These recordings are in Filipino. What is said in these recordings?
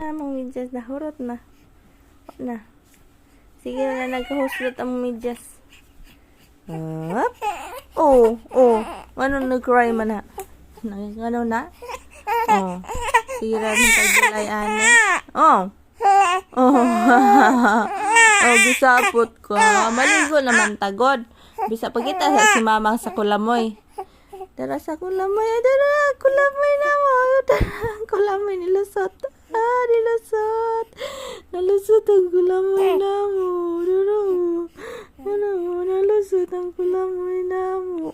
Among medyas na hurot na. O na. Sige na nagkahuslot ang medyas. Up. Oh. Ano nag-cry man na? Ano na? Oh. Sige na nagpagdalay ane. Oh. Oh, gisapot ko. Maligo naman tagod. Bisa pagkita sa si mamang sa kulamoy. Dara sa kulamoy. Dara, kulamoy na mo. Dara, kulamoy nilusot. Nilusot. Nalusot ang kulamoy na mo. Dara, nalusot ang kulamoy na mo.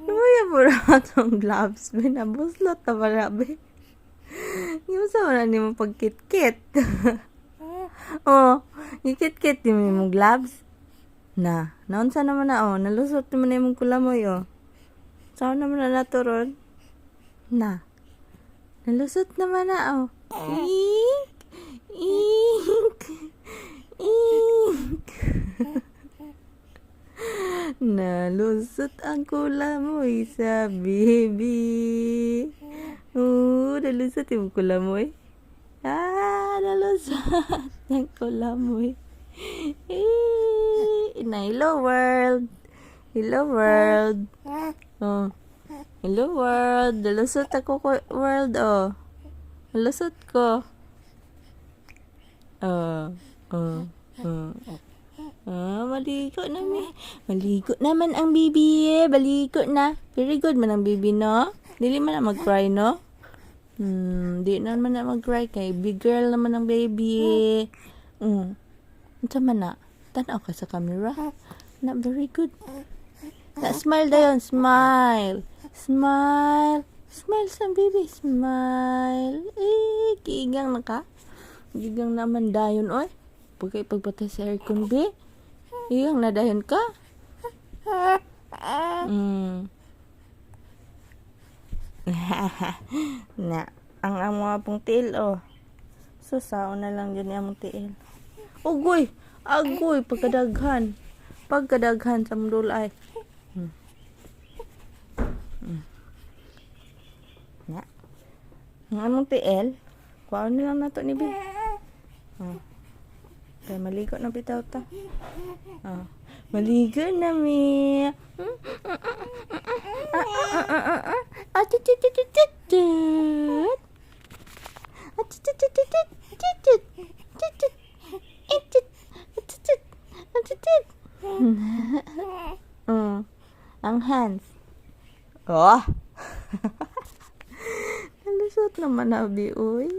Lumaya po na itong gloves. Binabuslot na marami. Yung sa wala ni mo pagkit-kit. Oh, ikit-kit din mo yung gloves. Naunsa naman na, oh. Nalusot naman na yung kulamoy, oh. Saan naman na naturon? Nalusot naman na, oh. Ink! Nalusot ang kulamoy sa baby. Nalusot yung kulamoy. Nalusot ang kulamoy. Hello world. Hello world. Oh. Hello world. Nalusot ako world, oh. Nalusot ko. Maligo na Maligo naman ang baby. Maligo na. Very good man ang baby, no? Dili man na mag-cry, no? Di naman na mag-cry kay big girl naman ang baby. Ito man na. Tanaw ka sa camera. Na very good. Smile dayon. Smile. Smile. Smile sa baby. Smile. Kiigang na ka. Kiigang naman dayon, oy. Pagpatay sa aircon, be. Kiigang na dayon ka. Ang mga pong tiil, oh. Susao na lang dyan yung tiil. Ugoy! Agoy! Pagkadaghan sa mundol ay. Ang among tiil, kuha na lang nato ni Bi. Kaya maligo na bitaw ta. Maligo na, Mi. Ang hands. Oh. Nalusot naman na, Bi, uy.